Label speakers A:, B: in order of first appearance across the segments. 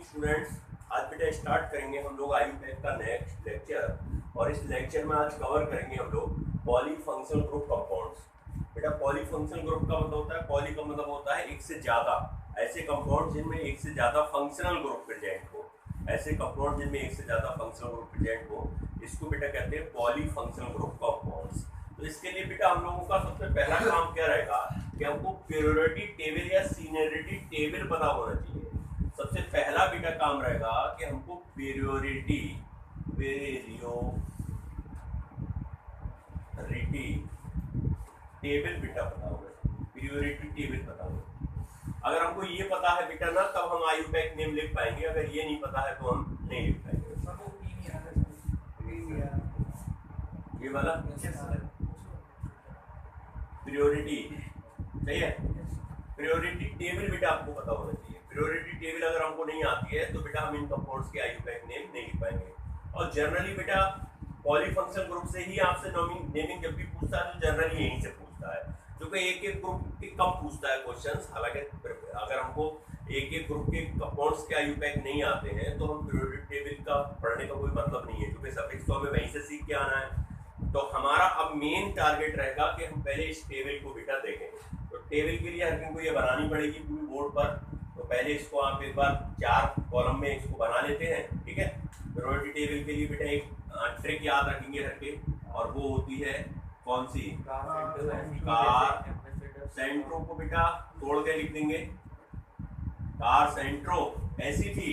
A: Students, आज बेटा start करेंगे हम लोग आईयूपैक का नेक्स्ट लेक्चर। और इस लेक्चर में आज कवर करेंगे हम लोग पॉलीफंक्शनल ग्रुप कंपाउंड्स। बेटा पॉलीफंक्शनल ग्रुप का मतलब होता है, पॉली का मतलब होता है एक से ज्यादा, ऐसे कंपाउंड जिनमें एक से ज्यादा फंक्शनल ग्रुप प्रेजेंट हो। ऐसे कंपाउंड जिनमें एक से ज्यादा फंक्शनल ग्रुप प्रेजेंट हो, इसको बेटा कहते हैं पॉलीफंक्शनल ग्रुप कंपाउंड्स। तो इसके लिए बेटा हम लोगों का सबसे पहला काम क्या रहेगा कि हमको प्योरिटी टेबल या सीनियरिटी टेबल पता होना चाहिए। सबसे पहला बेटा काम रहेगा कि हमको प्योरिटी टेबल बेटा पता होगा, प्योरिटी टेबल पता होगा। अगर हमको ये पता है बेटा ना, तब हम आईयूपैक नेम लिख पाएंगे। अगर ये नहीं पता है तो हम नहीं लिख पाएंगे। ये वाला प्योरिटी सही है। प्योरिटी टेबल बेटा आपको पता होना चाहिए। प्योरिटी टेबल अगर हमको नहीं आती है तो बेटा हम इन कंपाउंड्स के आईयूपैक नेम नहीं लिख पाएंगे। और जनरली बेटा पॉलीफंक्शनल ग्रुप से ही आपसे नेमिंग जब भी पूछता है तो जनरली यहीं से पूछता है, क्योंकि एक एक ग्रुप के कम पूछता है क्वेश्चंस। हालांकि अगर हमको एक एक ग्रुप के कंपाउंड्स के आईयूपैक नहीं आते हैं तो हम प्योरिटी टेबल का पढ़ने का कोई मतलब नहीं है, क्योंकि सफिक्स तो हमें वहीं से सीख के आना है। तो हमारा अब मेन टारगेट रहेगा कि हम पहले इस टेबल को बेटा देखें। तो टेबल के लिए हर किसी को ये बनानी पड़ेगी पूरी बोर्ड पर। तो पहले इसको आप एक बार 4 कॉलम में इसको बना लेते हैं, ठीक है। प्योरिटी टेबल के लिए बेटा एक ट्रिक याद रखेंगे हर के, और वो होती है कौन सी? कार सेंट्रो को बेटा तोड़ के लिख देंगे। कार सेंट्रो ऐसी थी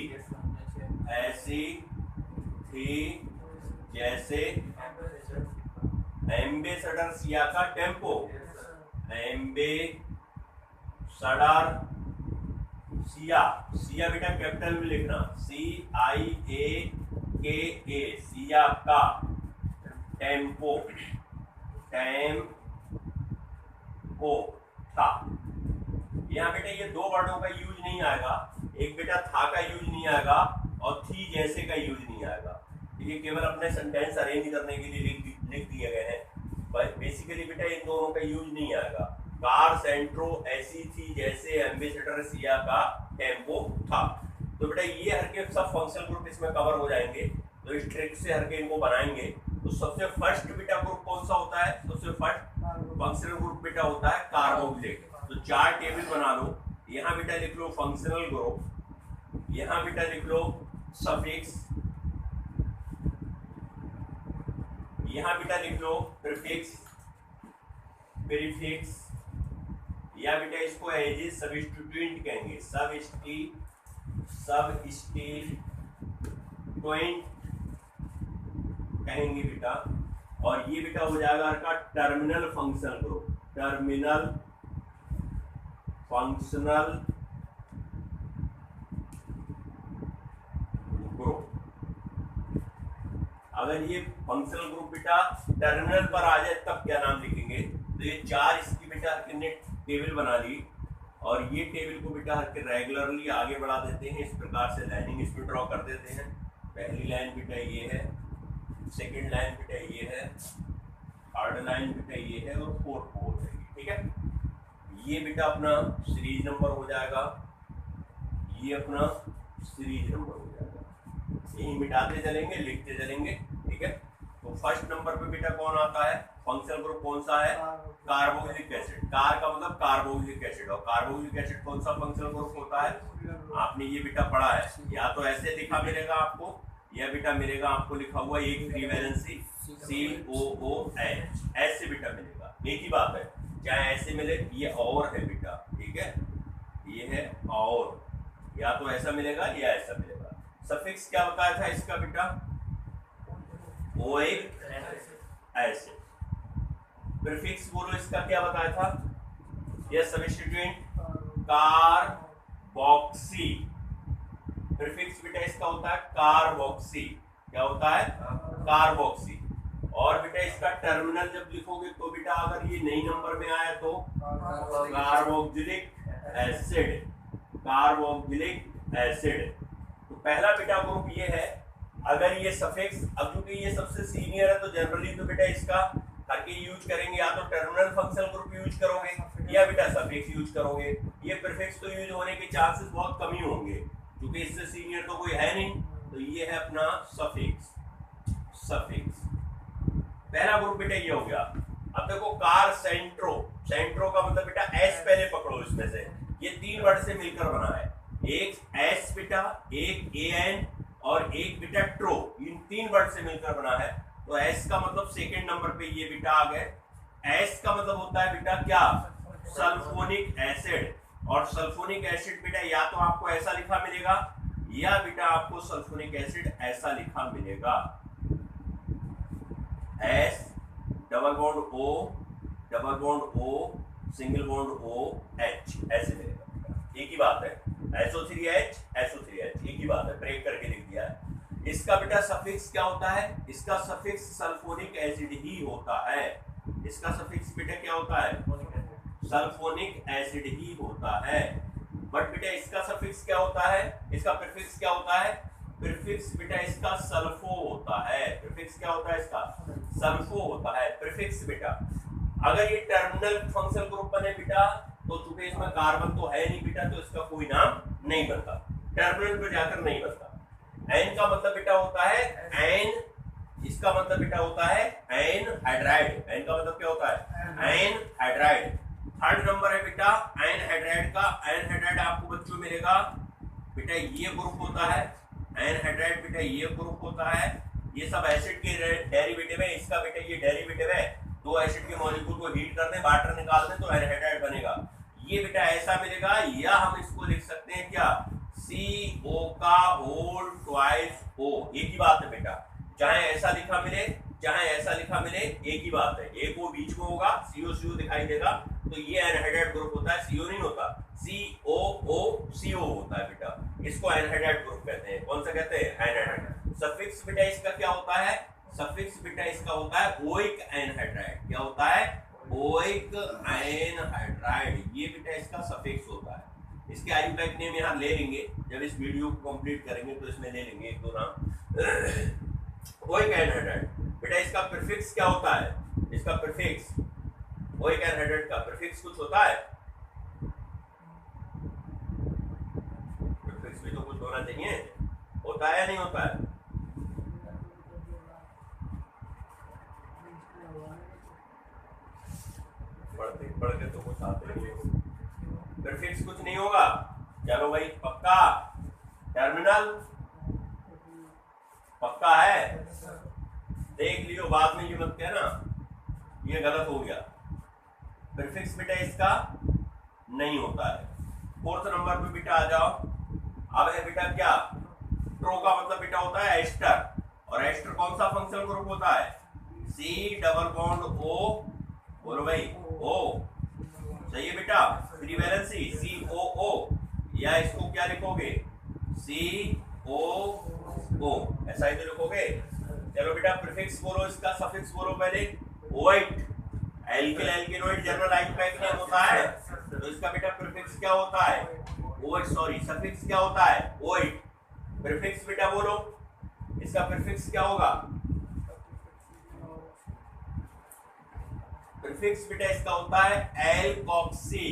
A: जैसे एम्बेसडर सिया का टेम्पो। एम्बेसडर सिया बेटा कैपिटल में लिखना, CIAKA, सिया का टेम्पो था। यहाँ बेटा ये दो वर्डों का यूज नहीं आएगा। एक बेटा था का यूज नहीं आएगा और थी जैसे का यूज नहीं आएगा। ये केवल अपने सेंटेंस अरेंज करने के लिए लिख दिए गए हैं। बेसिकली बेटा इन दोनों का यूज नहीं आएगा। कार सेंट्रो ऐसी थी जैसे एम्बेसडर सिया का टेम्पो था। तो बेटा ये हर के सब फंक्शनल ग्रुप इसमें कवर हो जाएंगे। तो इस ट्रिक से हर के इनको बनाएंगे। तो सबसे फर्स्ट बेटा ग्रुप कौन सा होता है? सबसे फर्स्ट फंक्शनल ग्रुप बेटा होता है कार्बोक्सिलिक। तो 4 टेबल बना लो। यहाँ बेटा लिख लो फंक्शनल ग्रुप, यहाँ बेटा लिख लो सफिक्स, यहाँ बेटा लिख लो प्रीफिक्स, या बेटा इसको एज ए सबस्टिट्यूएंट कहेंगे, सबस्टिट्यूएंट कहेंगे बेटा। और ये बेटा हो जाएगा आपका terminal functional group, terminal functional group. अगर ये फंक्शनल ग्रुप बेटा टर्मिनल पर आ जाए तब क्या नाम लिखेंगे? तो ये 4 इसकी बेटा हर ने टेबल बना ली, और ये टेबल को बेटा हर के रेगुलरली आगे बढ़ा देते हैं। इस प्रकार से लाइनिंग इसमें ड्रॉ कर देते हैं। पहली लाइन बेटा ये है, सेकंड लाइन बेटा ये है, थर्ड लाइन बेटा ये है, और फोर्थ हो जाएगी, ठीक है। ये बेटा अपना सीरीज नंबर हो जाएगा, ये अपना सीरीज नंबर हो जाएगा। यही मिटाते चलेंगे, लिखते चलेंगे, ठीक है। तो फर्स्ट नंबर पे बेटा कौन आता है? फंक्शनल ग्रुप कौन सा है? Carboxylic acid. कार का मतलब कार्बोक्सिलिक एसिड, और कार्बोक्सिलिक एसिड कौन सा फंक्शनल ग्रुप होता है? आपने ये बेटा पढ़ा है। या तो ऐसे लिखा मिलेगा आपको, या बेटा मिलेगा आपको लिखा हुआ एक फ्री वैलेंसी COOH, ऐसे बेटा मिलेगा। एक ही बात है, चाहे ऐसे मिले, ये और है बेटा, ठीक है। ये है और, या तो ऐसा मिलेगा या ऐसा मिलेगा। सफिक्स क्या बताया था इसका बेटा? Oic acid. प्रीफिक्स बोलो इसका क्या बताया था? यह सबस्टिट्यूएंट कार्बोक्सी। प्रीफिक्स बेटा इसका होता है कार्बोक्सी। क्या होता है? कार्बोक्सी। और बेटा इसका टर्मिनल जब लिखोगे तो बेटा अगर ये नई नंबर में आया तो कार्बोक्सिलिक एसिड, कार्बोक्सिलिक एसिड। तो पहला बेटा ग्रुप ये है। अगर ये सफिक्स, अब क्योंकि ये सबसे सीनियर है तो जनरली तो बेटा इसका हर के यूज करेंगे, या तो टर्मिनल फंक्शनल ग्रुप यूज करोगे या बेटा सफिक्स यूज करोगे। ये प्रीफिक्स तो यूज होने के चांसेस बहुत कम ही होंगे। क्योंकि इससे सीनियर तो कोई है नहीं, तो ये है अपना सफिक्स। सफिक्स पहला ग्रुप बेटा ये हो गया। अब देखो कार सेंट्रो, सेंट्रो का मतलब बेटा एस पहले पकड़ो, इसमें से ये 3 वर्ड से मिलकर बना है, एक एस बेटा, एक ए एन और एक बेटा ट्रो, इन 3 वर्ड से मिलकर बना है। तो एस का मतलब सेकेंड नंबर पे ये बेटा आ गए। एस का मतलब होता है बेटा क्या, सल्फोनिक एसिड, और सल्फोनिक एसिड बेटा या तो आपको ऐसा लिखा मिलेगा या बेटा आपको सल्फोनिक एसिड ऐसा लिखा मिलेगा, S double bond O double bond O single bond O H, ऐसे मिलेगा। एक ही बात है, SO3H SO3H, एक ही बात है, ब्रेक करके लिख दिया है। इसका बेटा सफिक्स क्या होता है, इसका सफिक्स सल्फोनिक एसिड ही होता है। इसका सफिक्स बेटा क्या होता है, सल्फोनिक एसिड ही होता है। बट बेटा इसका सफिक्स क्या होता है, इसका प्रीफिक्स क्या होता है, प्रीफिक्स बेटा इसका सल्फो होता है। प्रीफिक्स क्या होता है इसका, सल्फो होता है प्रीफिक्स बेटा। अगर ये टर्मिनल फंक्शनल ग्रुप बने बेटा, तो चूंकि इसमें कार्बन तो है नहीं बेटा, तो इसका कोई नाम नहीं बनता, टर्मिनल पर जाकर नहीं बनता। एन का मतलब बेटा होता है एन, इसका मतलब बेटा होता है एन हाइड्राइड। एन का मतलब क्या होता है, एन हाइड्राइड। थर्ड नंबर है बेटा एन हाइड्राइड का। एन हाइड्राइड आपको बच्चों मिलेगा बेटा ये ग्रुप होता है, एन हाइड्राइड बेटा ये ग्रुप होता है। ये सब एसिड के डेरिवेटिव है, इसका बेटा ये डेरिवेटिव है। दो एसिड के मॉलिक्यूल को हीट कर दें, वाटर निकाल दें तो एन हाइड्राइड बनेगा। ये बेटा ऐसा मिलेगा, या हम इसको लिख सकते हैं क्या, CO का होल ट्वाइस O। एक ही बात है बेटा, चाहे ऐसा लिखा मिले चाहे ऐसा लिखा मिले, एक ही बात है। एक वो बीच में होगा, CO दिखाई देगा, तो ये एनहाइड्राइड ग्रुप होता है, CO नहीं होता, COO होता है बेटा। इसको एनहाइड्राइड ग्रुप कहते हैं। कौन सा कहते हैं, एनहाइड्राइड। सफिक्स बेटा इसका क्या होता है, सफिक्स बेटा इसका होता है ओइक एनहाइड्राइड। क्या होता है, ओइक एनहाइड्राइड, ये बेटा इसका सफिक्स होता है। इसके आयुर्वेदिक नेम यहाँ ले लेंगे, जब इस वीडियो को कंप्लीट करेंगे तो इसमें ले लेंगे एक दो नाम। ओइक एनहाइड्राइड बेटा इसका प्रीफिक्स क्या होता है, इसका प्रीफिक्स ओइक एनहाइड्राइड का प्रीफिक्स कुछ होता है, प्रीफिक्स भी तो कुछ होना चाहिए, होता है या नहीं होता है। पढ़ के तो कुछ आते नहीं, प्रीफिक्स कुछ नहीं होगा। चलो भाई पक्का, टर्मिनल पक्का है, देख लियो, बाद में ये मत कहना ये गलत हो गया। प्रीफिक्स बेटा इसका नहीं होता है। फोर्थ नंबर पे बेटा आ जाओ। अब है बेटा क्या, ट्रो का मतलब बेटा होता है एस्टर, और एस्टर कौन सा फंक्शनल ग्रुप होता है, C डबल बॉन्ड O, बोलो भाई O, सही है बेटा, फ्री वैलेंसी COO, या इसको क्या लिखोगे COO, ऐसा ही तो लिखोगे। चलो बेटा प्रीफिक्स बोलो, इसका सफिक्स बोलो पहले। ओइट, एल्किल एल्किनोइड जनरल आइसोटोप नेम होता है, तो इसका बेटा प्रीफिक्स क्या होता है, ओइट, सॉरी सफिक्स क्या होता है, ओइट। प्रीफिक्स बेटा बोलो, इसका प्रीफिक्स क्या होगा, प्रीफिक्स बेटा इसका होता है एल्कोक्सी,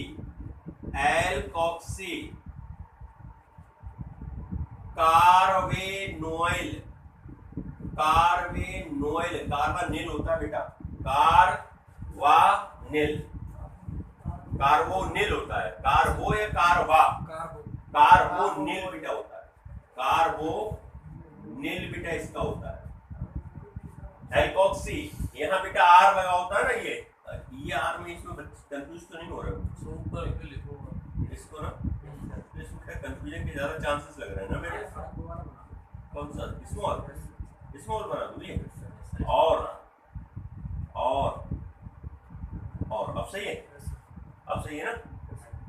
A: एल्कोक्सी कार्बेनोइल, कार्बेनोइल, कार्बोनिल होता है बेटा, कार्बोनिल, कार्बोनिल होता है, कार्बो या कार्बा, कार्बोनिल बेटा होता है, कार्बोनिल बेटा इसका होता है। एल्कोक्सी, यहाँ बेटा आर लगा होता है ना, ये आर में इसमें कंफ्यूज तो नहीं हो रहा इसको ना, इसमें कंफ्यूजन के ज्यादा चांसेस लग रहे हैं ना मेरे। कौन सा, स्मॉल स्मॉल बना दूं ये, और अब सही है, अब सही है ना।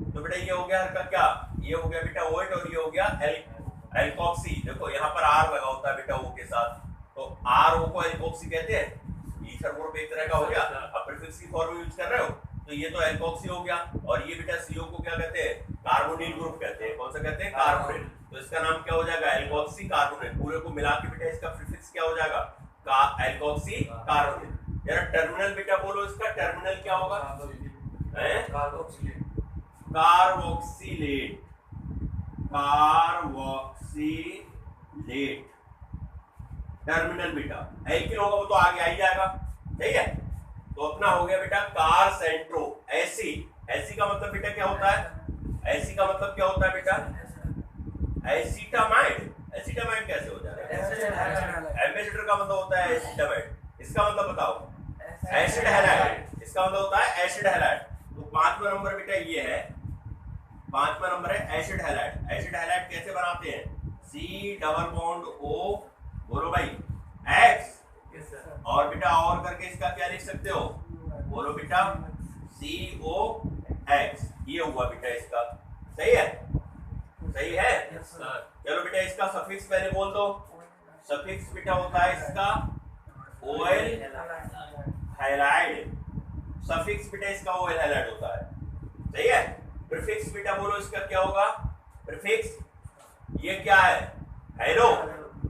A: तो बेटा ये हो गया का क्या, ये हो गया बेटा ओइट, और ये हो गया एल्कोक्सी। देखो यहाँ पर आर लगा होता है बेटा ओ के साथ, तो आर ओ को एल्कोक्सी कहते हैं। ईथर ग्रुप एक तरह का हो गया, अब प्रीफिक्स की फॉर्म यूज कर रहे हो, तो ये तो एल्कोक्सी हो गया। और ये बेटा CO को क्या कहते हैं, कार्बोनिल ग्रुप कहते हैं। कौन सा कहते हैं, कार्बोनिल। तो इसका नाम क्या हो जाएगा, एल्कोक्सी कार्बोनिल। पूरे को मिला के बेटा इसका प्रीफिक्स क्या हो जाएगा, एल्कोक्सी कार्बोनिल। जरा टर्मिनल बेटा बोलो, इसका टर्मिनल क्या होगा, कार्बोक्सिलेट, कार्बोक्सिलेट टर्मिनल बेटा एल्किल होगा वो तो आगे आ ही जाएगा, सही है। तो अपना हो गया बेटा कार सेंट्रो एसी। एसी का मतलब बेटा क्या होता है, एसी का मतलब क्या होता है बेटा, एसिटामाइड। एसिटामाइड कैसे हो जाएगा, एम्बेसडर का मतलब होता है एसिटामाइड, इसका मतलब बताओ एसिड हैलाइड, इसका मतलब होता है एसिड हैलाइड। तो 5वां नंबर बेटा ये है, 5वां नंबर है एसिड हैलाइड। एसिड हैलाइड कैसे बनाते हैं, सी डबल बॉन्ड ओ, बोलो भाई एक्स, और बेटा और करके इसका क्या लिख सकते हो, बोलो बेटा COX। ये हुआ बेटा इसका, सही है, सही है। चलो बेटा इसका सफिक्स पहले बोल दो। सफिक्स बेटा होता है इसका ओएल हैलाइड, सफिक्स बेटा इसका ओएल हैलाइड होता है, सही है। प्रीफिक्स बेटा बोलो इसका क्या होगा, प्रीफिक्स ये क्या है, हेलो,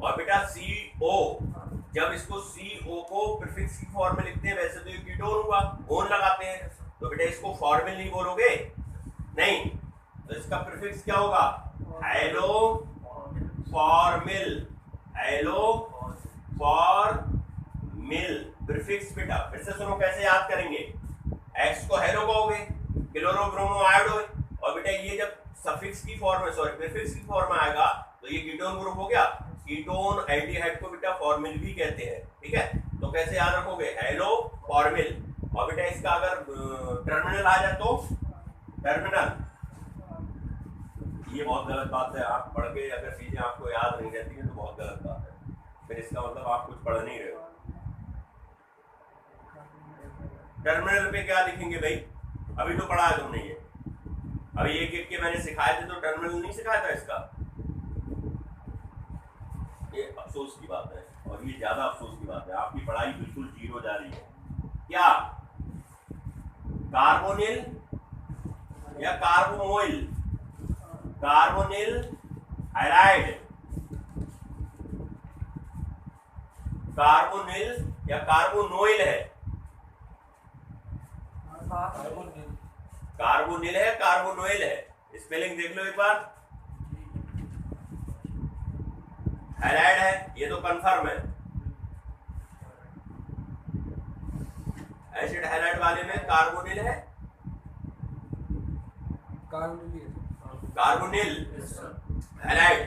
A: और बेटा CO, जब इसको CO को प्रीफिक्स की फॉर्म में लिखते हैं, वैसे तो ये कीटोन हुआ, ओन लगाते हैं, तो बेटा इसको फॉर्मिल नहीं बोलोगे, नहीं, तो इसका प्रीफिक्स क्या होगा, hello formal, hello formal prefix. बेटा फिर से सुनो कैसे याद करेंगे, एक्स को हेलो कहोगे, क्लोरो ब्रोमो आयोडो, और बेटा ये जब सफिक्स की फॉर्म में, सॉरी प्रीफिक्स की फॉर्म में आएगा तो ये कीटोन ग्रुप हो गया। कीटोन एल्डिहाइड को बेटा फॉर्मिल भी कहते हैं, ठीक है। तो कैसे याद रखोगे, हेलो फॉर्मिल, और बेटा इसका अगर टर्मिनल आ जाए तो टर्मिनल। ये बहुत गलत बात है, आप पढ़ के अगर चीजें आपको याद नहीं रहती है तो बहुत गलत बात है, फिर इसका मतलब आप कुछ पढ़ नहीं रहे हो। टर्मिनल पे क्या लिखेंगे भाई, अभी तो पढ़ा है तुमने ये, अभी एक एक के मैंने सिखाए थे, तो टर्मिनल नहीं सिखाया था इसका। ये अफसोस की बात है, और ये ज्यादा अफसोस की बात है, आपकी पढ़ाई बिल्कुल जीरो जा रही है। क्या कार्बोनिल या कार्बोमोइल, कार्बोनिल हैलाइड, कार्बोनिल या कार्बोनोइल है, कार्बोनिल है कार्बोनोइल है, स्पेलिंग देख लो एक बार। हैलाइड है ये तो कंफर्म है, एसिड हैलाइड वाले में कार्बोनिल है, कार्बोनिल हैलाइड।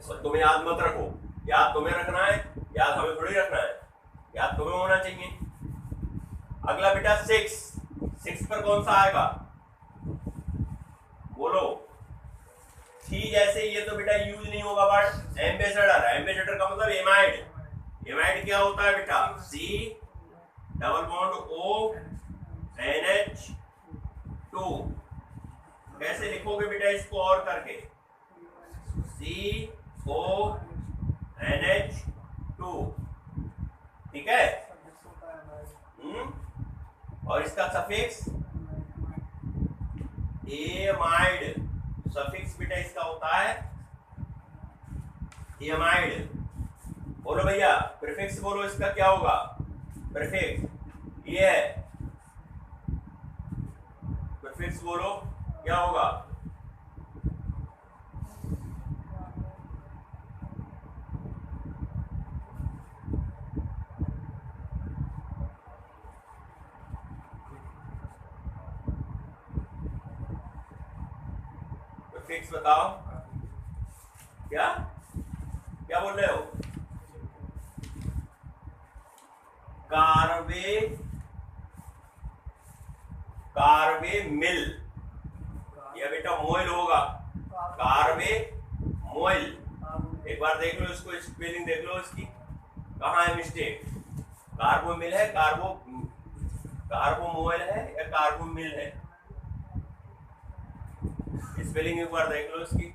A: और तुम्हें याद मत रखो, याद तुम्हें रखना है, याद हमें थोड़ी रखना है, याद तुम्हें होना चाहिए। अगला बेटा 6 पर कौन सा आएगा, बोलो। थी जैसे ये तो बेटा यूज नहीं होगा वर्ड, एम्बेसडर, एम्बेसडर का मतलब एमाइड। एमाइड क्या होता है बेटा, C double bond O NH2। कैसे लिखोगे बेटा इसको और करके, CO NH2, ठीक है। और इसका सफिक्स एमाइड, सफिक्स बेटा इसका होता है एमाइड। बोलो भैया प्रीफिक्स बोलो इसका क्या होगा, प्रीफिक्स ये है, प्रीफिक्स बोलो क्या होगा, प्रीफिक्स बताओ, क्या क्या बोल रहे हो, कार्बे, कार्बे मिल, यह बेटा मोइल होगा, कार्बे मोइल। एक बार देख लो इसको, स्पेलिंग देख लो इसकी, कहाँ है मिस्टेक, कार्बो मिल है, कार्बो मोइल है या कार्बो मिल है, स्पेलिंग एक बार देख लो इसकी।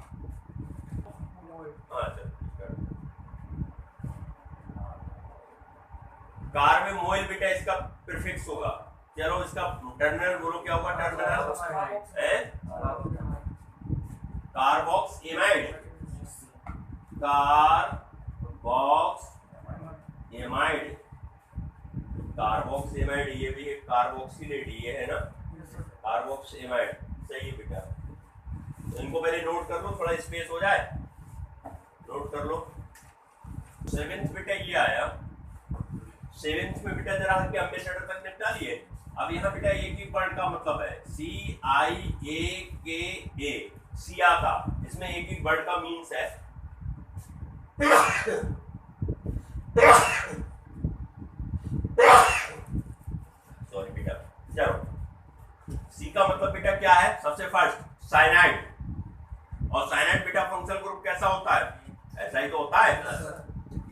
A: कार्बोमोइल बेटा इसका प्रीफिक्स होगा। चलो इसका टर्मिनल बोलो क्या होगा, टर्मिनल है कार्बोक्सिमाइड, कार्बोक्सिमाइड, कार्बोक्सिमाइड, ये भी एक कार्बोक्सिलेट, ये है ना कार्बोक्सिमाइड, सही है बेटा। इनको पहले नोट कर लो, थोड़ा स्पेस हो जाए, नोट कर लो। 7th बेटा ये आया, 7th में बेटा जरा के एम्बेसडर तक निपटा लिए। अब यहाँ बेटा एक ही वर्ड का मतलब है CIAKA, सिया का, इसमें एक ही वर्ड का मीन्स है सॉरी बेटा, चलो सी का मतलब बेटा क्या है, सबसे फर्स्ट साइनाइड, और साइनाइड बेटा फंक्शनल ग्रुप कैसा होता है, ऐसा ही तो होता है,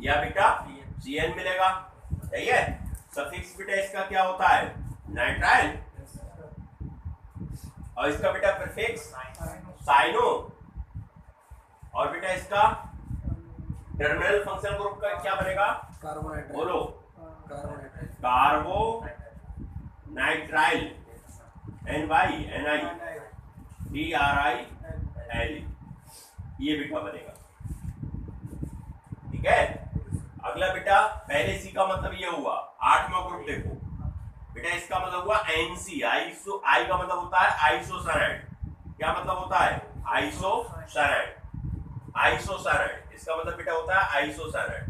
A: या बेटा CN मिलेगा, सही है। सफिक्स बेटा इसका क्या होता है, नाइट्राइल, और इसका बेटा प्रीफिक्स साइनो, और बेटा इसका टर्मिनल फंक्शनल ग्रुप का क्या बनेगा, बोलो, कार्बो नाइट्राइल, NYNITRIL, ये बेटा बनेगा, ठीक है। अगला बेटा पहले सी का मतलब ये हुआ, 8वां ग्रुप देखो बेटा, इसका मतलब हुआ NC, आइसो, आई का मतलब होता है आइसोसाइनाइड, क्या मतलब होता है, आइसोसाइनाइड, आइसोसाइनाइड, इसका मतलब बेटा होता है आइसोसाइनाइड,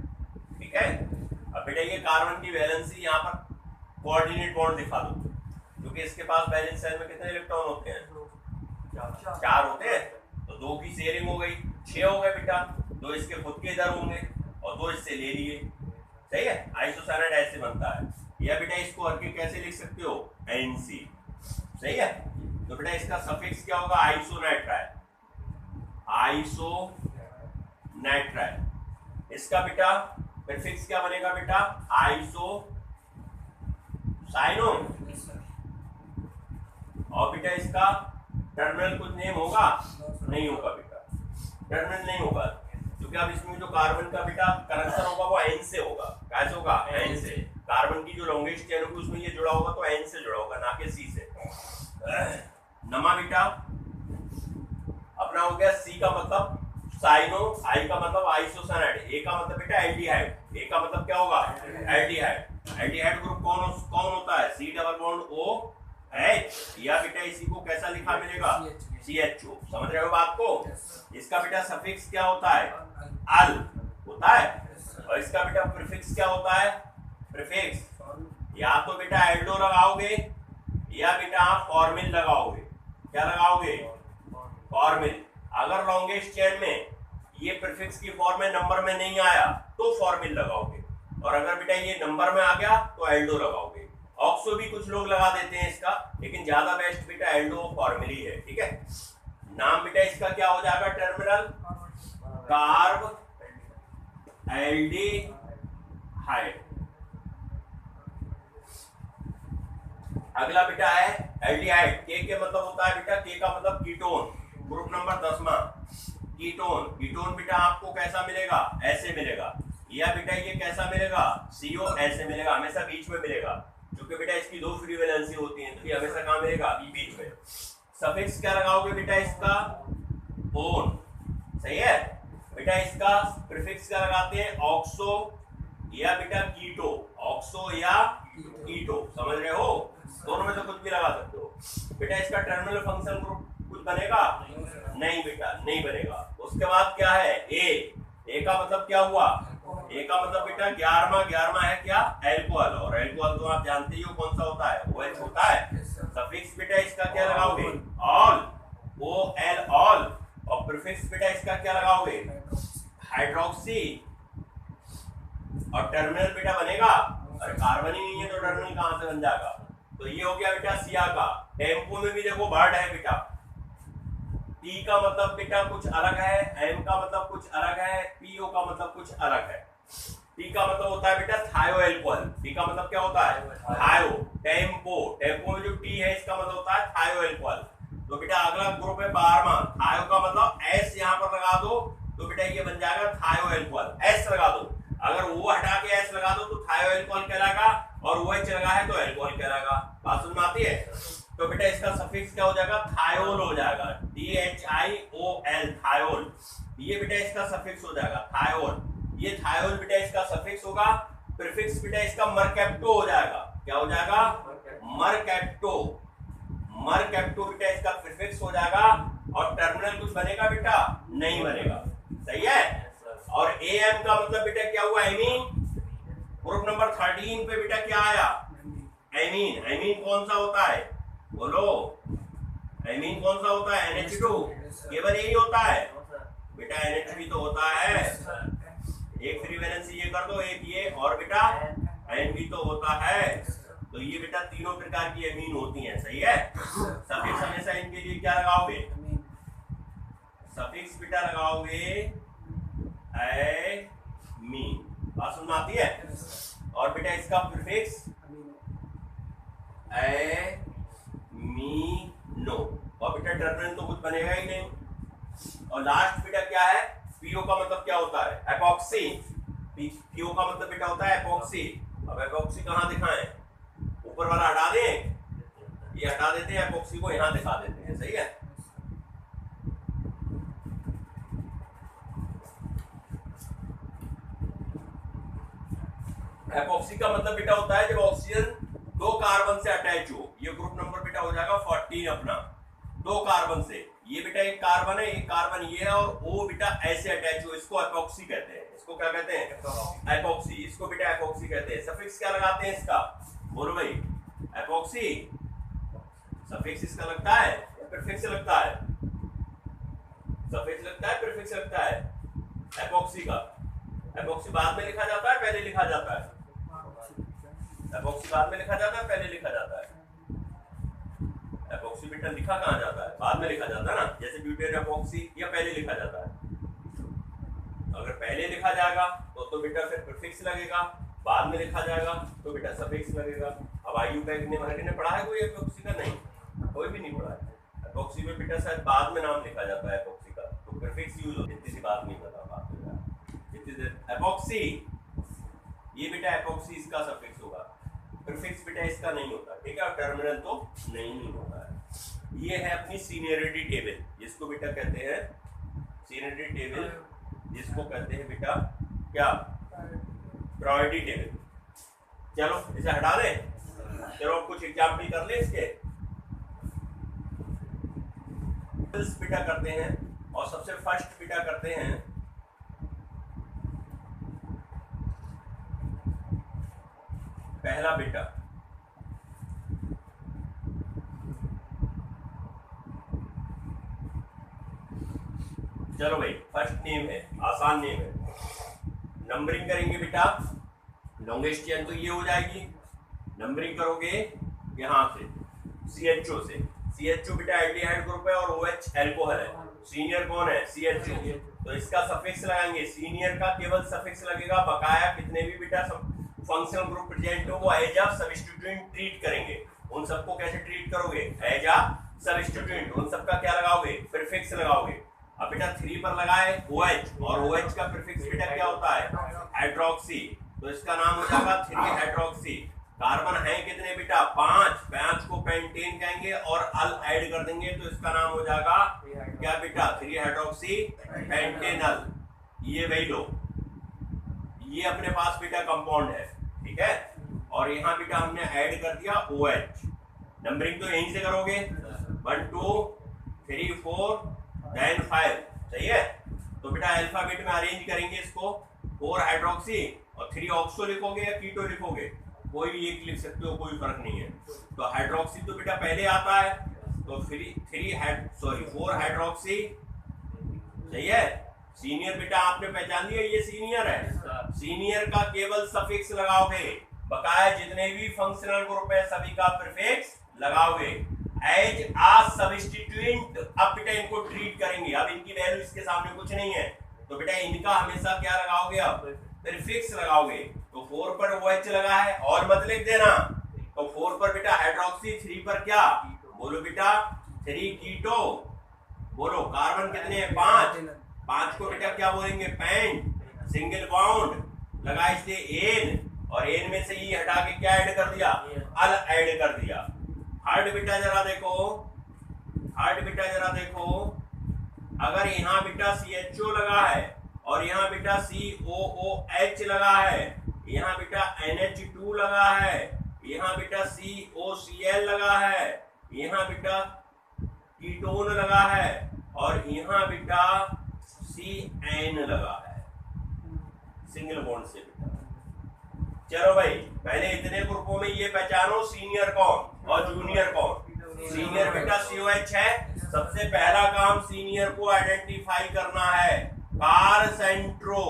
A: ठीक है। अब बेटा ये कार्बन की वैलेंसी यहाँ पर कोऑर्डिनेट बॉन्ड दिखा दो, क्योंकि इसके पास वैलेंस शेल में कितने इलेक्ट्रॉन होते हैं, 4 होते हैं, तो 2 की शेयरिंग हो गई, 6 हो गए बेटा, 2 इसके खुद के इधर होंगे और 2 इससे ले लिए, सही है। आइसोसाइनाइड ऐसे बनता है, या बेटा इसको हर के कैसे लिख सकते हो, NC, सही है। तो बेटा इसका सफिक्स क्या होगा, आइसोनाइट्राइल, आइसोनाइट्राइल, इसका बेटा प्रीफिक्स क्या बनेगा बेटा, आइसोसाइनो, और बेटा इसका टर्मिनल कुछ नेम होगा, नहीं होगा बेटा, टर्मिनल नहीं होगा, क्योंकि अब इसमें जो कार्बन का बेटा कनेक्शन होगा वो N से होगा, कैसे होगा, N से, कार्बन की जो लॉन्गेस्ट चेन होगी उसमें ये जुड़ा होगा तो N से जुड़ा होगा, ना कि C से। नमा बेटा अपना हो गया, C का मतलब साइनो, I का मतलब आइसोसाइनाइड, A का मतलब बेटा एल्डिहाइड, A का मतलब क्या होगा, एल्डिहाइड, एल्डिहाइड ग्रुप कौन होता है, C डबल बॉन्ड OH, या बेटा इसी को कैसा लिखा मिलेगा, CHO, समझ रहे हो बात को। इसका बेटा सफिक्स क्या होता है, अल होता है, और इसका बेटा प्रीफिक्स क्या होता है, प्रीफिक्स, या तो बेटा एल्डो लगाओगे या बेटा आप फॉर्मिल लगाओगे, क्या लगाओगे, फॉर्मिल। अगर लॉन्गेस्ट चेन में ये प्रीफिक्स की फॉर्म में नंबर में नहीं आया तो फॉर्मिल लगाओगे, और अगर बेटा ये नंबर में आ गया तो एल्डो लगाओगे। ऑक्सो भी कुछ लोग लगा देते हैं इसका, लेकिन ज्यादा बेस्ट बेटा एल्डो फॉर्मिल ही है, ठीक है। नाम बेटा इसका क्या हो जाएगा, टर्मिनल कार्ब एल्डिहाइड। अगला बेटा है एल्डिहाइड, के मतलब होता है बेटा, के का मतलब कीटोन, ग्रुप नंबर 10वां, कीटोन, कीटोन बेटा आपको कैसा मिलेगा, ऐसे मिलेगा, या बेटा ये कैसा मिलेगा, CO ऐसे मिलेगा, हमेशा बीच में मिलेगा, क्योंकि बेटा इसकी 2 फ्री वैलेंसी होती है, तो ये हमेशा कहाँ मिलेगा, बीच में। सफिक्स क्या लगाओगे बेटा, इसका ओन, सही है बेटा। इसका प्रीफिक्स क्या लगाते हैं, ऑक्सो या बेटा कीटो, ऑक्सो या कीटो, समझ रहे हो, दोनों में से कुछ भी लगा सकते हो बेटा। इसका टर्मिनल फंक्शन ग्रुप कुछ बनेगा, नहीं बेटा नहीं बनेगा। उसके बाद क्या है, ए का मतलब क्या हुआ, ए का मतलब बेटा 11वां है क्या, एल्कोहल, और एल्कोहल तो आप जानते ही हो कौन सा होता है, OH होता है। सफिक्स बेटा इसका क्या लगाओगे, ऑल, OL ऑल, और प्रीफिक्स बेटा इसका क्या लगाओगे, हाइड्रोक्सी, और टर्मिनल बेटा बनेगा, अरे कार्बन ही नहीं है तो टर्मिनल कहां से बन जाएगा। तो ये हो गया बेटा सिया का। टेम्पो में भी देखो वर्ड है बेटा, टी का मतलब बेटा कुछ अलग है, एम का मतलब कुछ अलग है, पीओ का मतलब कुछ अलग है। टी का मतलब होता है बेटा थायो एल्कोहल, टी का मतलब क्या होता है, थायो। टेम्पो, टेम्पो में जो टी है इसका मतलब होता है थायो एल्कोहल। तो बेटा अगला ग्रुप है 12वां, थायो का मतलब एस यहाँ पर लगा दो तो बेटा ये बन जाएगा थायो एल्कोहल, एस लगा दो। अगर वो हटा के एस लगा दो तो थायो एल्कोहल कहलाएगा, और वो एच लगा है तो एल्कोहल कहलाएगा। बात समझ में आती है। तो बेटा इसका सफिक्स क्या हो जाएगा, थायोल हो जाएगा, THIOL, थायोल। ये बेटा इसका सफिक्स हो जाएगा थायोल, ये थायोल बेटा इसका सफिक्स होगा। प्रीफिक्स बेटा इसका मरकैप्टो हो जाएगा, क्या हो जाएगा, मरकैप्टो। मरकैप्टो बेटा इसका प्रीफिक्स हो जाएगा, और टर्मिनल कुछ बनेगा बेटा? नहीं बनेगा, सही है। और AM का मतलब बेटा क्या हुआ? एमीन। ग्रुप नंबर 13 पे बेटा क्या आया? एमीन। एमीन कौन सा होता है? बोलो, एमीन कौन सा होता है? NH2। केवल यही होता है बेटा, NH भी तो होता है। एक फ्री वैलेंसी ये कर दो, एक ये, और बेटा N भी तो होता है। तो ये बेटा तीनों प्रकार की एमीन होती हैं, सही है। सफिक्स हमेशा इनके लिए क्या लगाओगे? सफिक्स बेटा लगाओगे एमीन। बात समझ आती है? और बेटा इसका प्रीफिक्स एमीनो। और बेटा टर्मिनल तो कुछ बनेगा ही नहीं। और लास्ट बेटा क्या है? पीओ का मतलब क्या होता है? एपॉक्सी। पीओ का मतलब बेटा होता है एपॉक्सी। अब एपॉक्सी कहाँ दिखाएं? ऊपर वाला हटा दें, ये हटा देते हैं, एपॉक्सी को यहाँ दिखा देते हैं, सही है। एपॉक्सी का मतलब बेटा होता है जब ऑक्सीजन दो कार्बन से अटैच हो। ये ग्रुप नंबर बेटा हो जाएगा 14 अपना, दो कार्बन से। ये बेटा एक कार्बन है, एक कार्बन ये है, और वो बेटा ऐसे अटैच हो, इसको एपॉक्सी कहते हैं। इसको क्या कहते हैं? एपॉक्सी। इसको बेटा एपॉक्सी कहते हैं। सफिक्स क्या लगाते हैं इसका? बोलो भाई, एपॉक्सी सफिक्स इसका लगता है या प्रीफिक्स लगता है? सफिक्स लगता है, प्रीफिक्स लगता है एपॉक्सी का। एपॉक्सी बाद में लिखा जाता है, पहले लिखा जाता है? एपॉक्सी बाद में लिखा जाता है, पहले लिखा जाता है? एपॉक्सी बेटा लिखा कहाँ जाता है? बाद में लिखा जाता है ना। जैसे ब्यूटेन एपॉक्सी, या पहले लिखा जाता है? अगर पहले लिखा जाएगा तो बेटा फिर प्रीफिक्स लगेगा, बाद में लिखा जाएगा तो बेटा सफिक्स लगेगा। अब आईयूपैक ने हमारे ने पढ़ा है कोई एपॉक्सी का? नहीं, कोई भी नहीं पढ़ा है। एपॉक्सी में बेटा शायद बाद में नाम लिखा जाता है एपॉक्सी का, तो प्रीफिक्स यूज होती है। इतनी सी बात नहीं पता, बात हो जाए एपॉक्सी। ये बेटा एपॉक्सी इसका सफिक्स होगा, प्रीफिक्स बेटा इसका नहीं होता, ठीक है। और टर्मिनल तो नहीं होता है। ये है अपनी सीनियरिटी टेबल, जिसको बेटा कहते हैं सीनियरिटी टेबल, जिसको कहते हैं बेटा क्या? Priority table. चलो इसे हटा दें। चलो कुछ एग्जाम्पल कर ले इसके। बेटा करते हैं, और सबसे फर्स्ट बेटा करते हैं पहला बेटा। चलो भाई, फर्स्ट नेम है, आसान नेम है। नंबरिंग करेंगे बेटा, लॉन्गेस्ट चेन तो ये हो जाएगी। नंबरिंग करोगे यहाँ से CHO से। CHO बेटा एल्डिहाइड ग्रुप है, और OH एल्कोहल है। सीनियर कौन है? CHO। तो इसका सफिक्स लगाएंगे। सीनियर का केवल सफिक्स लगेगा, बकाया कितने भी बेटा फंक्शनल ग्रुप प्रेजेंट हो वो एज अ सब्स्टिट्यूएंट ट्रीट करेंगे। उन सबको कैसे ट्रीट करोगे? As a substituent. उन सबका क्या लगाओगे? प्रीफिक्स लगाओगे। अब बेटा 3 पर लगाए OH, और OH का प्रीफिक्स बेटा क्या होता है? हाइड्रोक्सी। तो इसका नाम हो जाएगा 3 हाइड्रोक्सी। कार्बन है कितने बेटा? 5। 5 को पेंटेन कहेंगे और अल ऐड कर देंगे तो इसका नाम हो जाएगा क्या बेटा? 3 हाइड्रोक्सी पेंटेनल। ये वही लो, ये अपने पास बेटा कंपाउंड है, ठीक है। और यहाँ बेटा हमने ऐड कर दिया OH। नंबरिंग तो यहीं से करोगे, 1 2 3 4 देन 5, सही है। तो बेटा अल्फाबेट में अरेंज करेंगे इसको। 4 हाइड्रोक्सी और 3 ऑक्सो लिखोगे या कीटो लिखोगे? कोई भी एक लिख सकते हो, कोई फर्क नहीं है। तो हाइड्रोक्सी तो बेटा पहले आता है, तो 4 हाइड्रोक्सी, सही है। सीनियर बेटा आपने पहचान लिया, ये सीनियर है। सीनियर का केवल सफिक्स लगाओगे, बकाया जितने भी फंक्शनल ग्रुप है सभी का प्रीफिक्स लगाओगे एज आ सब्स्टिट्यूएंट। अब बेटा इनको ट्रीट करेंगे, अब इनकी वैल्यू इसके सामने कुछ नहीं है, तो बेटा इनका हमेशा क्या लगाओगे? अब प्रीफिक्स लगाओगे। तो 4 पर OH लगा है, और मत लिख देना। तो 4 पर बेटा हाइड्रोक्सी, 3 पर क्या? बोलो बेटा 3 कीटो। बोलो कार्बन कितने हैं? 5। 5 को बेटा क्या बोलेंगे? पेंट। सिंगल बॉन्ड लगा इसलिए एन, और एन में से ई हटा के क्या ऐड कर दिया? अल ऐड कर दिया। हार्ड बेटा जरा देखो, हार्ड बेटा जरा देखो, अगर यहाँ बेटा CHO लगा है और यहाँ बेटा COOH लगा है, यहाँ बेटा NH2 लगा है, यहाँ बेटा COCl लगा है, यहाँ बेटा कीटोन लगा है, और यहाँ बेटा CN लगा है, सिंगल बॉन्ड से बेटा। चलो भाई, पहले इतने ग्रुपों में ये पहचानो सीनियर कौन और जूनियर कौन। सीनियर बेटा COH है। सबसे पहला काम सीनियर को आइडेंटिफाई करना है। कार सेंट्रो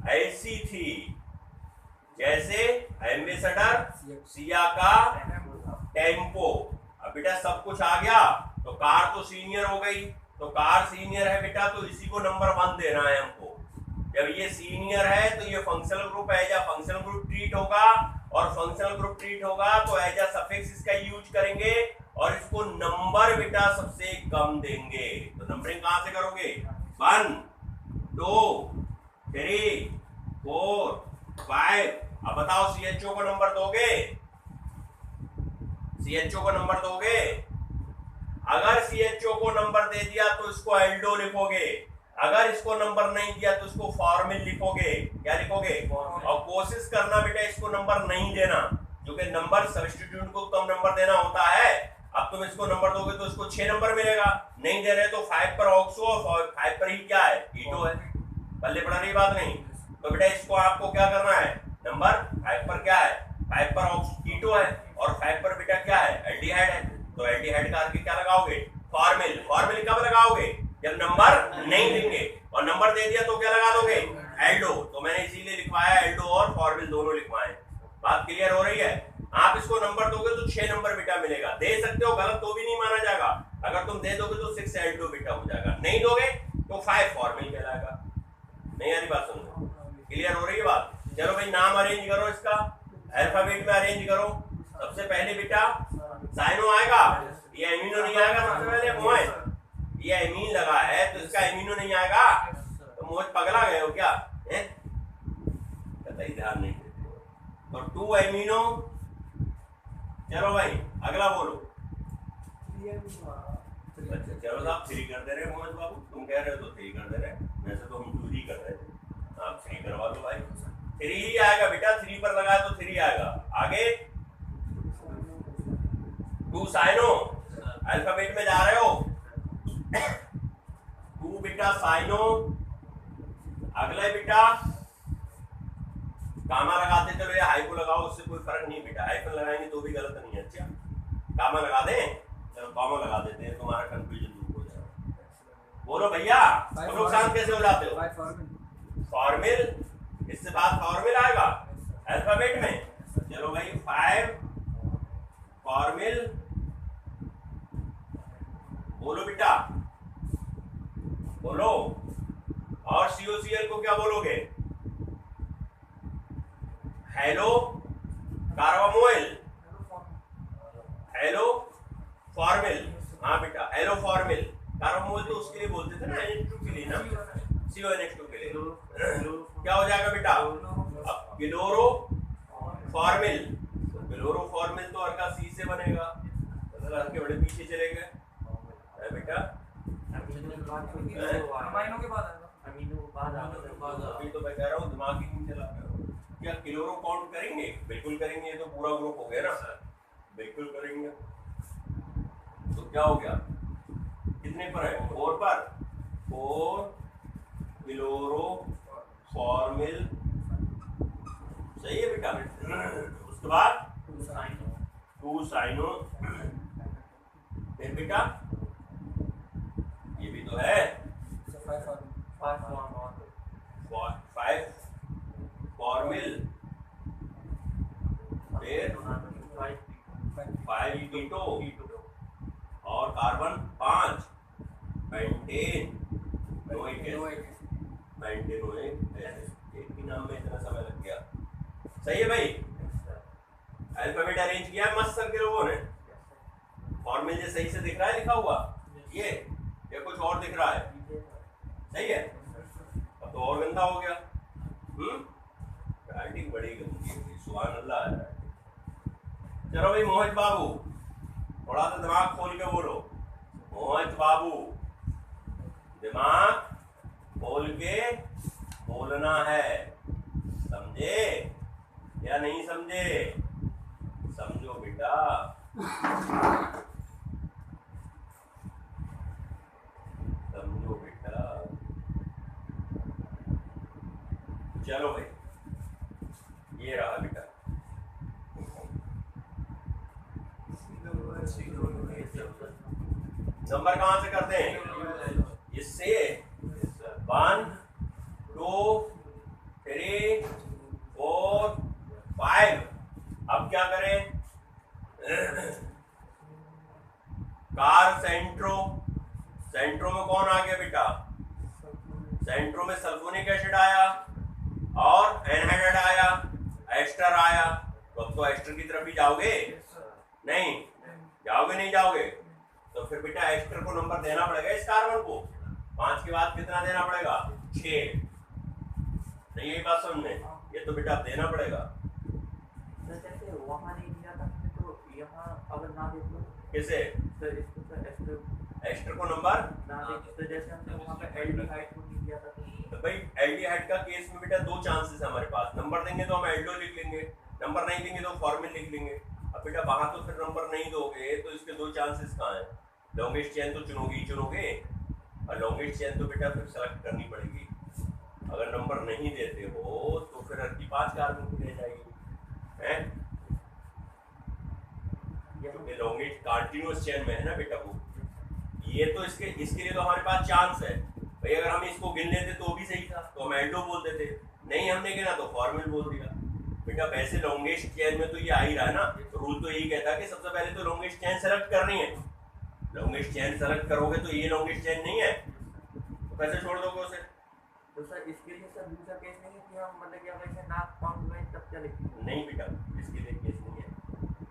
A: ऐसी थी जैसे एम्बेसडर, सिया का टेम्पो। अब बेटा सब कुछ आ गया, तो कार तो सीनियर हो गई, तो कार सीनियर है बेटा, तो इसी को नंबर 1 देना है हमको। जब ये सीनियर है तो ये functional group as a functional group treat होगा, और फंक्शनल ग्रुप ट्रीट होगा तो एज अ सफिक्स इसका यूज करेंगे, और इसको नंबर बेटा सबसे कम देंगे। तो नंबरिंग कहां से करोगे? 1 2 3 4 5। अब बताओ CHO को नंबर दोगे? CHO को नंबर दोगे? अगर CHO को नंबर दे दिया तो इसको एल्डो लिखोगे, अगर इसको नंबर नहीं दिया तो इसको फॉर्मिल लिखोगे। क्या लिखोगे? और कोशिश करना बेटा इसको नंबर नहीं देना, जो कि नंबर सब्स्टिट्यूट को कम नंबर देना होता है। अब तुम इसको नंबर दोगे तो इसको 6 नंबर मिलेगा, नहीं दे रहे तो 5 पर ऑक्सो और 5 पर ही क्या है? कीटो है। पल्ले पड़ा रही बात नहीं? तो बेटा इसको आपको क्या करना है? नंबर 5 पर क्या है? 5 पर कीटो है, और 5 पर बेटा क्या है? एल्डिहाइड है। तो एल्डिहाइड का आगे क्या लगाओगे? फॉर्मिल। फॉर्मिल कब लगाओगे? जब नंबर नहीं देंगे, और नंबर दे दिया तो क्या लगा दोगे? एल्डो। तो मैंने इसीलिए लिखवाया एल्डो और फॉर्मिल दोनों लिखवाए। बात क्लियर हो रही है? आप इसको नंबर दोगे तो 6 नंबर बेटा मिलेगा। दे सकते हो, गलत तो भी नहीं माना जाएगा। अगर तुम दे दोगे तो 6 एल्डो बेटा हो जाएगा, नहीं दोगे तो 5 फॉर्मिल कहलाएगा। नहीं आ रही बात? सुनो, क्लियर हो रही है बात? चलो भाई, नाम अरेंज करो, इसका अल्फाबेट में अरेंज करो। सबसे पहले बेटा साइनो आएगा, ये एमिनो नहीं आएगा। सबसे पहले मोहित, ये एमीन लगा है तो इसका एमिनो नहीं आएगा, तो मोहित पगला गए हो क्या? कतई ध्यान नहीं देते हो। तो 2 एमिनो। चलो भाई अगला बोलो। अच्छा चलो साहब 3 कर दे रहे मोहित बाबू, तुम कह रहे हो तो 3 कर दे रहे, वैसे तो हम 2 ही कर रहे थे, आप 3 करवा दो भाई। 3 ही आएगा बेटा, 3 पर लगाया तो 3 आएगा। आगे 2 साइनो, अल्फाबेट में जा रहे हो। 2 बेटा साइनो। अगले बेटा कामा लगाते चलो, या हाइपो लगाओ, उससे कोई फर्क नहीं बेटा, हाइफन लगाएंगे तो भी गलत नहीं है। अच्छा कामा लगा दें, चलो कामा लगा देते हैं, तुम्हारा कंफ्यूजन दूर हो जाएगा। बोलो भैया, तुम लोग शांत कैसे हो जाते हो? फॉर्मिल, इससे बाद फॉर्मिल आएगा अल्फाबेट में। चलो भाई 5 फॉर्मिल बोलो बेटा, बोलो। और COCl को क्या बोलोगे? Halo carbamoyl, halo formyl. हाँ बेटा हेलो फॉर्मिल। कार्बामोइल तो उसके लिए बोलते थे ना, NH2 के लिए ना, CONH2 के लिए। क्या हो जाएगा बेटा? अब गिलोरो फॉर्मिल। तो गिलोरो फॉर्मिल तो अर्का C से बनेगा, मतलब के बड़े पीछे चले गए बेटा। अमीनो के बाद अभी तो मैं कह रहा हूँ दिमाग ही नहीं चला। क्या क्लोरो काउंट करेंगे? बिल्कुल करेंगे, ये तो पूरा ग्रुप हो गया ना सर, बिल्कुल करेंगे। तो क्या हो गया? कितने पर है? 4 पर। 4 क्लोरो फॉर्मिल, सही है बेटा। उसके बाद 2 साइनो। फिर बेटा ये भी तो है 5 फॉर्मिल, फिर 5 कीटो, और कार्बन 5 मेंटेन नोइक। एक ही नाम में इतना समय लग गया। सही है भाई? अल्फाबेट अरेंज किया मस्त सर के लोगों ने। फॉर्मिल जो सही से दिख रहा है लिखा हुआ, ये या कुछ और दिख रहा है? सही है। अब तो और गंदा हो गया। राइटिंग बड़ी गंदी है, सुभान अल्लाह है। चलो भाई मोहित बाबू, थोड़ा सा दिमाग खोल के बोलो। मोहित बाबू दिमाग खोल के बोलना है, समझे या नहीं समझे? समझो बेटा। चलो भाई ये रहा बेटा, नंबर कहाँ से करते हैं, इससे 1 2 3 4 5। अब क्या करें, कार सेंट्रो, सेंट्रो में कौन आ गया बेटा, सेंट्रो में सल्फोनिक एसिड आया और एनहाइड्राइड आया, एस्टर आया। तो अब तो एस्टर की तरफ ही जाओगे, नहीं जाओगे, नहीं जाओगे, तो फिर बेटा एस्टर को नंबर देना पड़ेगा इस कार्बन को। 5 के बाद कितना देना पड़ेगा, 6। नहीं यही बात समझ में, ये तो बेटा देना पड़ेगा।
B: जैसे वहाँ नहीं दिया था तो यहाँ अगर ना दे तो
A: किसे,
B: तो इसको तो
A: एस्टर को नंबर
B: ना दे तो जैसे हमने वहाँ पे एल्डिहाइड को नहीं दिया था
A: तो भाई एल्डिहाइड का केस में बेटा 2 चांसेस है हमारे पास, नंबर देंगे तो हम एल्डो लिख लेंगे, नंबर नहीं देंगे तो फॉर्मिल लिख लेंगे। अब बेटा वहां तो फिर नंबर नहीं दोगे तो इसके 2 चांसेस कहाँ हैं, लॉन्गेस्ट चेन तो चुनोगे ही चुनोगे, और लॉन्गेस्ट चेन तो बेटा फिर सेलेक्ट करनी पड़ेगी। अगर नंबर नहीं देते हो तो फिर अगली 5 कार्बन की रह जाएगी है, क्योंकि लॉन्गेस्ट कंटिन्यूअस चेन में है ना बेटा वो। ये तो इसके लिए तो हमारे पास चांस है भाई, अगर हम इसको गिन लेते तो भी सही था, तो हम एल्डो बोल देते, नहीं हमने गिना तो फॉर्मल बोल दिया बेटा। वैसे लॉन्गेस्ट चेन में तो ये आ ही रहा है ना, तो रूल तो यही कहता है कि सबसे पहले तो लॉन्गेस्ट चेन सेलेक्ट करनी है। लॉन्गेस्ट चेन सेलेक्ट करोगे तो ये लॉन्गेस्ट चेन नहीं है तो कैसे छोड़ दोगे उसे।
B: तो सर इसके लिए सर दूसरा केस नहीं है कि हम मतलब कि अगर इसे ना काउंट करें तब क्या लिखेंगे,
A: नहीं बेटा इसके लिए केस नहीं है,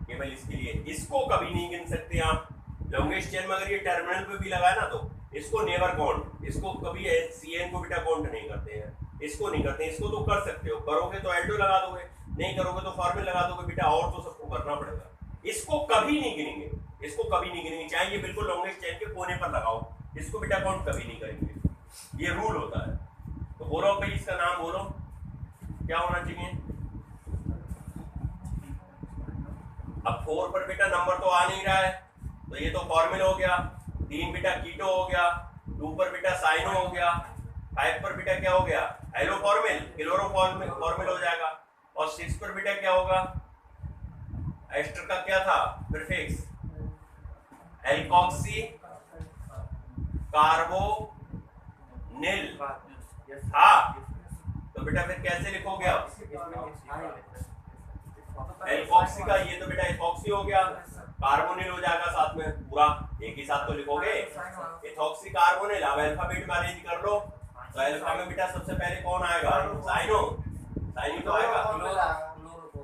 A: केवल इसके लिए, इसको कभी नहीं गिन सकते आप। लॉन्गेस्ट चेन में अगर ये टर्मिनल पे भी लगा है ना तो इसको नेवर काउंट, इसको कभी सीएन को बेटा काउंट नहीं करते हैं, इसको नहीं करते, इसको तो कर सकते हो, करोगे तो एल्डो लगा दोगे, नहीं करोगे तो फॉर्मल लगा दोगे बेटा, और तो सबको करना पड़ेगा। इसको कभी नहीं गिनेंगे, इसको कभी नहीं गिनेंगे, चाहे ये बिल्कुल लॉन्गेस्ट चेन के कोने पर लगाओ, इसको बेटा काउंट कभी नहीं करेंगे, ये रूल होता है। तो बोलो भाई इसका नाम बोलो क्या होना चाहिए। अब 4 पर बेटा नंबर तो आ नहीं रहा है तो ये तो फॉर्मल हो गया, 3 बेटा कीटो हो गया, 2 पर बेटा साइनो हो गया, 5 पर बेटा क्या हो गया, एलो फॉर्मल, क्लोरो फॉर्मल हो जाएगा, और 6 पर बेटा क्या होगा, एस्टर का क्या था प्रीफिक्स, एल्कोक्सी कार्बोनिल। हाँ तो बेटा फिर कैसे लिखोगे आप, एल्कोक्सी का ये तो बेटा एथॉक्सी हो गया, कार्बोनिल हो जाएगा साथ में, पूरा एक ही साथ तो लिखोगे, एथॉक्सी कार्बोनिल। अब अल्फाबेट में अरेंज कर लो, तो अल्फा में बेटा सबसे पहले कौन आएगा, साइनो, साइनो तो आएगा,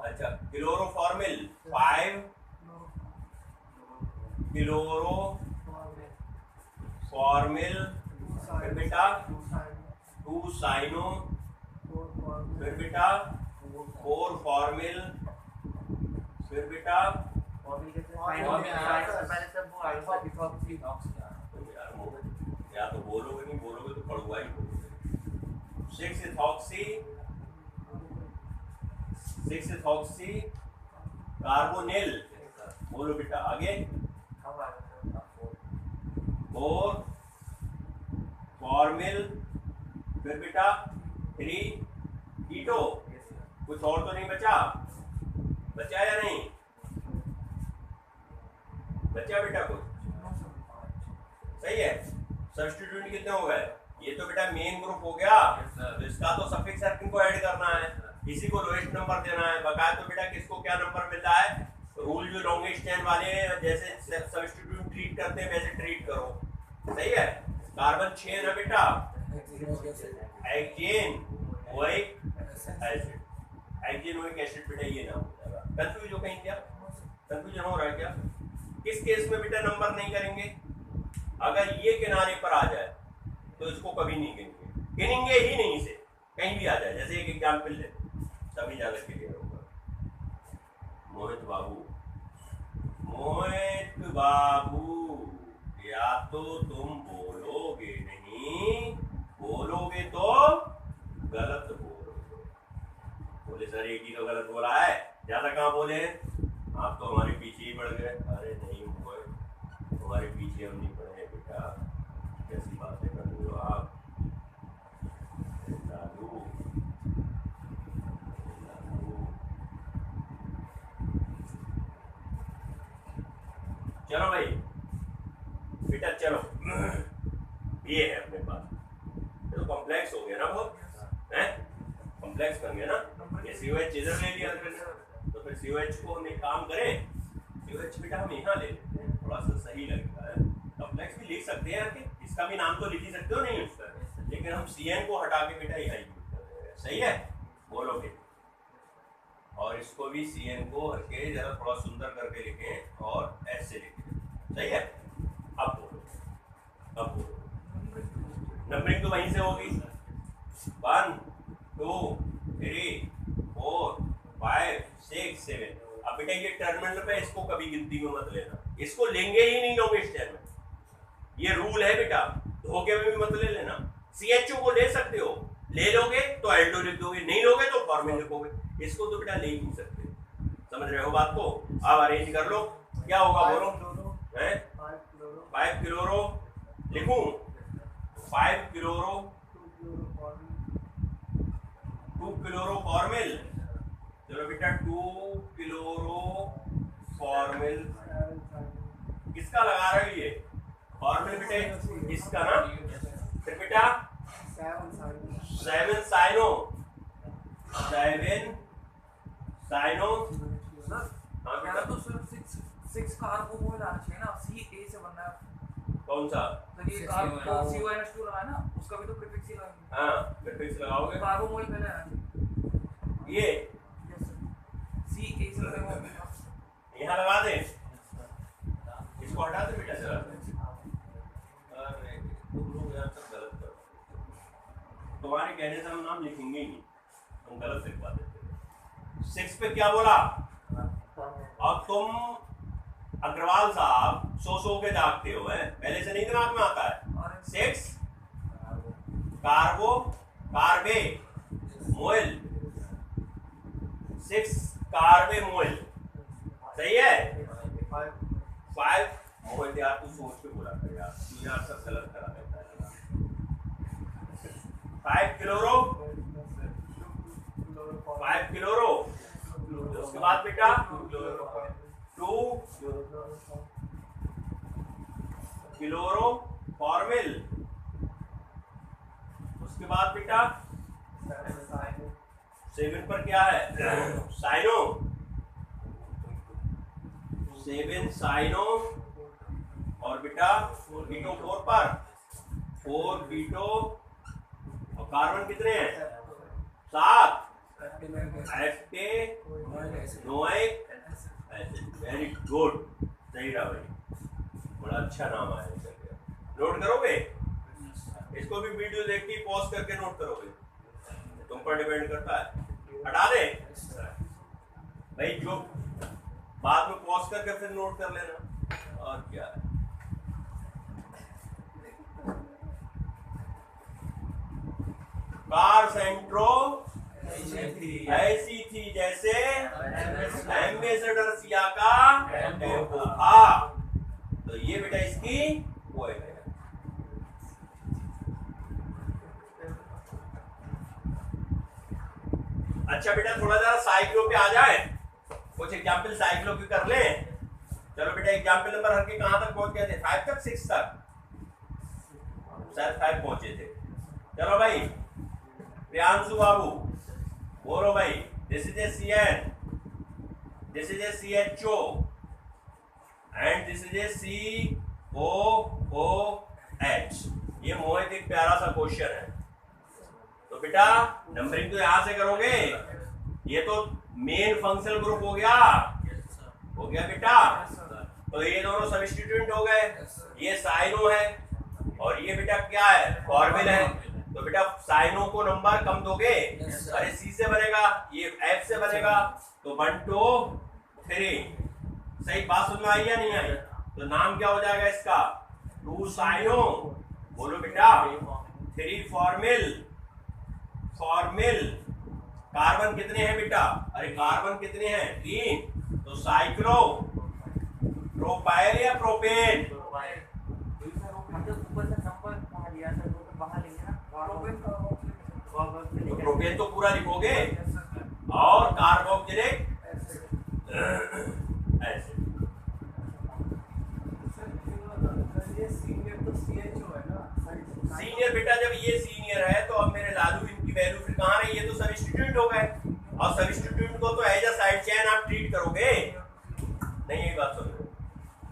A: अच्छा क्लोरोफॉर्मिल 5, क्लोरोफॉर्मिल, फिर बेटा 2 साइनो, फिर बेटा 4 फॉर्मिल, फिर बेटा या तो बोलोगे नहीं, बोलोगे तो पढ़ुआ ही बोलोगे। 6 इथॉक्सी कार्बोनिल, बोलो बेटा आगे, 4 फॉर्मिल, फिर बेटा 3 कीटो। कुछ और तो नहीं बचा, बचा या नहीं बचा बेटा कुछ, सही है। सब्स्टिट्यूट कितने हो गए, ये तो बेटा मेन ग्रुप हो गया, तो इसका तो सफिक्स सर्किल को ऐड करना है, इसी को लोएस्ट नंबर देना है। बकाया तो बेटा किसको क्या नंबर मिलता है, रूल जो लॉन्गेस्ट चेन वाले हैं जैसे सब्स्टिट्यूट ट्रीट करते हैं वैसे ट्रीट करो, सही है। कार्बन 6 ना बेटा, hexane oic acid, hexane oic acid बेटा ये नाम हो जाएगा। कंफ्यूज हो कहीं क्या, कंफ्यूजन हो रहा है क्या, किस केस में बेटा नंबर नहीं करेंगे, अगर ये किनारे पर आ जाए तो इसको कभी नहीं गिनेंगे, गिनेंगे ही नहीं इसे, कहीं भी आ जाए। जैसे एक एग्जाम्पल ले, सभी जगह के लिए होगा, मोहित बाबू या तो तुम बोलोगे नहीं, बोलोगे तो गलत बोलोगे। बोले सर एक ही तो गलत बोला है, ज्यादा कहाँ बोले, आप तो हमारे पीछे ही पड़ गए। अरे नहीं हुए, हमारे पीछे हम नहीं पड़े हैं बेटा, कैसी बातें कर रहे हो आप लालू, चलो भाई बेटा, चलो ये है अपने पास। ये तो कॉम्प्लेक्स हो गया ना बहुत, है कॉम्प्लेक्स बन गया ना। ये COH इधर ले लिया मैंने, तो फिर COH को हम एक काम करें, COH बेटा हम यहाँ ले लेते हैं, थोड़ा सा सही लगता है। कॉम्प्लेक्स भी लिख सकते हैं कि इसका भी नाम तो लिख ही सकते हो नहीं उसका, लेकिन हम CN को हटा के बेटा यहाँ यूज कर रहे हैं, सही है बोलोगे। और इसको भी CN को हट के जरा थोड़ा सुंदर करके लिखें और S से लिखें, सही है। अब बोलो, अब बोलो, नंबरिंग तो वहीं से होगी, 1 2 3 4 5 6 7। अब बेटा ये टर्मिनल पे इसको कभी गिनती में मत लेना, इसको लेंगे ही नहीं लोगे इस टाइम में, ये रूल है बेटा, धोखे में भी मत ले लेना। CHO को ले सकते हो, ले लोगे तो एल्डो लिख दोगे, नहीं लोगे तो फॉर्मिल लिखोगे, इसको तो बेटा ले ही नहीं सकते। समझ रहे हो बात को? अब अरेंज कर लो, क्या होगा बोलो? 5 क्लोरो लिखूं, 5 क्लोरो 2 क्लोरो फॉर्मिल। चलो बेटा 2 क्लोरो फॉर्मिल किसका लगा रहे हो? ये फॉर्मिल बेटा इसका ना। फिर बेटा 7 साइनो, 7 साइनो। हाँ बेटा
B: तो सिर्फ 6 कार्बोमोल आना चाहिए ना, CA से बनना है।
A: कौन सा?
B: तो ये CONH2 लगा ना, उसका भी तो प्रीफिक्स ही लगाएंगे।
A: हाँ प्रीफिक्स लगाओगे,
B: कार्बोमोल पहले आना चाहिए।
A: ये
B: CA से लगाएंगे,
A: यहाँ लगा दे, इसको हटा दे बेटा जरा। अरे तुम लोग यार सब गलत कर रहे हो, तुम्हारे कहने से हम नाम लिखेंगे ही नहीं, हम गलत लिखवा देते हैं। 6 पे क्या बोला? और तुम अग्रवाल साहब सो के दागते हो, है पहले से नहीं दिमाग में आता है। 6 कार्बो कार्बे मोइल, 6 कार्बे मोइल, सही है। 5 मोइल यार तू सोच के बोला कर यार, तू यार सब गलत करा देता है। 5 क्लोरो, 5 क्लोरो, उसके बाद बेटा 2 क्लोरो फॉर्मिल, उसके बाद बेटा 7 पर क्या है? Cyano, 7 cyano. और बेटा बीटो 4 पर 4 बीटो, और कार्बन कितने हैं? 7 एक्टे नोइक एसिड। वेरी गुड, सही रहा भाई, बड़ा अच्छा नाम आया। नोट करोगे? इसको भी वीडियो देख के पॉज करके नोट करोगे, तुम पर डिपेंड करता है। हटा दे भाई, जो बाद में पॉज करके फिर नोट कर लेना, और क्या है। कार सेंट्रो ऐसी थी जैसे एम्बेसडर का टेम्पो था, तो ये बेटा इसकी पोएम है। अच्छा बेटा थोड़ा जरा साइक्लो पे आ जाए, कुछ एग्जाम्पल साइक्लो के कर ले। चलो बेटा एग्जाम्पल नंबर हर के कहां तक पहुंच गए थे? 5 तक, 6 तक, शायद 5 पहुंचे थे। चलो भाई प्रियांशु बाबू बोलो भाई, this is a CN, this is a CHO and this is a COOH। ये मोहित एक प्यारा सा क्वेश्चन है, तो बेटा नंबरिंग तो यहां से करोगे। ये तो मेन फंक्शनल ग्रुप हो गया, हो गया बेटा। तो ये दोनों सब्स्टिट्यूएंट हो गए, ये साइनो है और ये बेटा क्या है? फॉर्मिल है। तो बेटा साइनो को नंबर कम दोगे, अरे C से बनेगा, ये F से बनेगा, तो 1 2 3। सही बात सुन में आई या नहीं आई? तो नाम क्या हो जाएगा इसका? 2 साइनो, बोलो बेटा 3 फॉर्मिल। फॉर्मिल कार्बन कितने हैं बेटा? अरे कार्बन कितने हैं? 3, तो साइक्लो प्रोपाइल या प्रोपेन? प्रोपेन तो पूरा लिखोगे, और कार्बोक्सिलिक एसिड। सीनियर बेटा जब ये सीनियर है तो अब मेरे लालू इनकी वैल्यू फिर कहाँ रही? ये तो सबस्टिट्यूट हो गए, और सबस्टिट्यूट को तो एज अ साइड चेन आप ट्रीट करोगे नहीं। ये बात सुन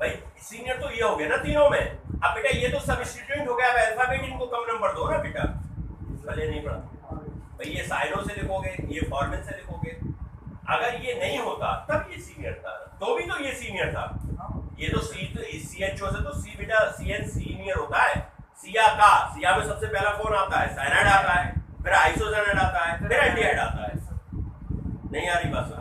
A: भाई, सीनियर तो ये हो गया ना तीनों में। अब बेटा ये तो सबस्टिट्यूट हो गया, अब अल्फाबेट इनको कम नंबर दो ना बेटा, भले नहीं पढ़ा भाई। ये साइनो से लिखोगे, ये फॉर्मल से लिखोगे। अगर ये नहीं होता तब ये सीनियर था, तो भी तो ये सीनियर था। ये तो CHO से तो सी बेटा CN सीनियर होता है। सिया में सबसे पहला कौन आता है? साइनाइड आता है, फिर आइसोसाइनाइड आता है, फिर एल्डिहाइड आता है। नहीं आ रही बात?